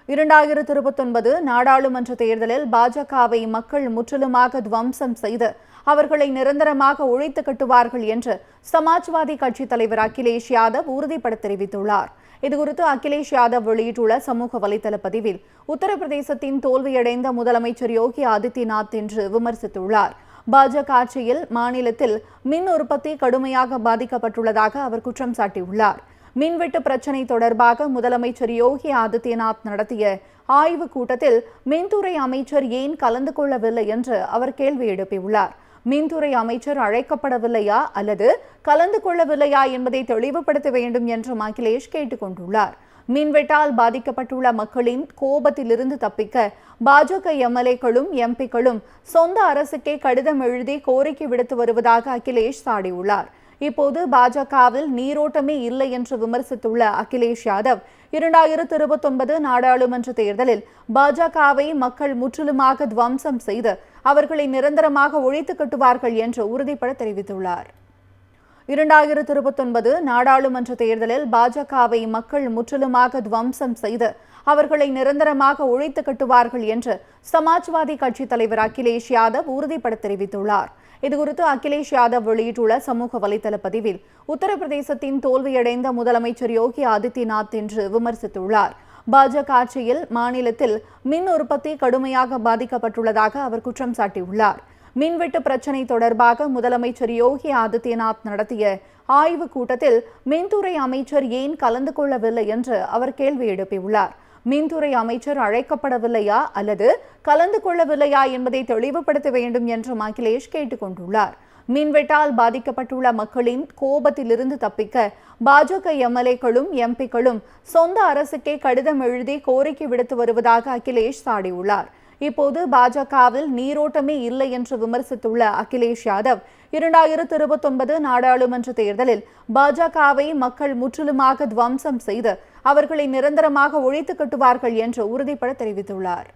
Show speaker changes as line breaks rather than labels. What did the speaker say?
2029 நாடாளுமன்ற தேர்தலில் பாஜகவை மக்கள் முற்றிலுமாக துவம்சம் செய்து அவர்களை நிரந்தரமாக ஒழித்து கட்டுவார்கள் என்று சமாஜ்வாதி கட்சி தலைவர் அகிலேஷ் யாதவ் உறுதிபட தெரிவித்துள்ளார். இதுகுறித்து அகிலேஷ் யாதவ் வெளியிட்டுள்ள சமூக வலைதள பதிவில் உத்தரப்பிரதேசத்தின் தோல்வியடைந்த முதலமைச்சர் யோகி ஆதித்யநாத் என்று விமர்சித்துள்ளார். பாஜக ஆட்சியில் மாநிலத்தில் மின் உற்பத்தி கடுமையாக பாதிக்கப்பட்டுள்ளதாக அவர் குற்றம் சாட்டியுள்ளார். மின்வெட்டு பிரச்சினை தொடர்பாக முதலமைச்சர் யோகி ஆதித்யநாத் நடத்திய ஆய்வுக் கூட்டத்தில் மின்துறை அமைச்சர் ஏன் கலந்து கொள்ளவில்லை என்று அவர் கேள்வி எழுப்பியுள்ளார். மின்துறை அமைச்சர் அழைக்கப்படவில்லையா அல்லது கலந்து கொள்ளவில்லையா என்பதை தெளிவுபடுத்த வேண்டும் என்றும் அகிலேஷ் கேட்டுக் கொண்டுள்ளார். மின்வெட்டால் பாதிக்கப்பட்டுள்ள மக்களின் கோபத்திலிருந்து தப்பிக்க பாஜக எம்எல்ஏக்களும் எம்பிக்களும் சொந்த அரசுக்கே கடிதம் எழுதி கோரிக்கை விடுத்து வருவதாக அகிலேஷ் சாடியுள்ளார். இப்போது பாஜகவில் நீரோட்டமே இல்லை என்று விமர்சித்துள்ள அகிலேஷ் யாதவ் 2029 நாடாளுமன்ற தேர்தலில் பாஜகவை மக்கள் முற்றிலுமாக துவம்சம் செய்து அவர்களை நிரந்தரமாக ஒழித்து கட்டுவார்கள் என்று உறுதிபட தெரிவித்துள்ளார். 2029 நாடாளுமன்ற தேர்தலில் பாஜகவை மக்கள் முற்றிலுமாக துவம்சம் செய்து அவர்களை நிரந்தரமாக ஒழித்து கட்டுவார்கள் என்று சமாஜ்வாதி கட்சி தலைவர் அகிலேஷ் யாதவ் உறுதிபட தெரிவித்துள்ளார். இதுகுறித்து அகிலேஷ் யாதவ் வெளியிட்டுள்ள சமூக வலைதள பதிவில் உத்தரப்பிரதேசத்தின் தோல்வியடைந்த முதலமைச்சர் யோகி ஆதித்யநாத் என்று விமர்சித்துள்ளார். பாஜக ஆட்சியில் மாநிலத்தில் மின் உற்பத்தி கடுமையாக பாதிக்கப்பட்டுள்ளதாக அவர் குற்றம் சாட்டியுள்ளார். மின்வெட்டு பிரச்சினை தொடர்பாக முதலமைச்சர் யோகி ஆதித்யநாத் நடத்திய ஆய்வுக் கூட்டத்தில் மின்துறை அமைச்சர் ஏன் கலந்து கொள்ளவில்லை என்று அவர் கேள்வி எழுப்பியுள்ளார். மின்துறை அமைச்சர் அழைக்கப்படவில்லையா அல்லது கலந்து கொள்ளவில்லையா என்பதை தெளிவுபடுத்த வேண்டும் என்றும் அகிலேஷ் கேட்டுக் கொண்டுள்ளார். மின்வெட்டால் பாதிக்கப்பட்டுள்ள மக்களின் கோபத்திலிருந்து தப்பிக்க பாஜக எம்எல்ஏக்களும் எம்பிக்களும் சொந்த அரசுக்கே கடிதம் எழுதி கோரிக்கை விடுத்து வருவதாக அகிலேஷ் சாடியுள்ளார். இப்போது பாஜகவில் நீரோட்டமே இல்லை என்று விமர்சித்துள்ள அகிலேஷ் யாதவ் 2029 நாடாளுமன்ற தேர்தலில் பாஜகவை மக்கள் முற்றிலுமாக துவம்சம் செய்து அவர்களை நிரந்தரமாக ஒழித்து கட்டுவார்கள் என்று உறுதிபட தெரிவித்துள்ளார்.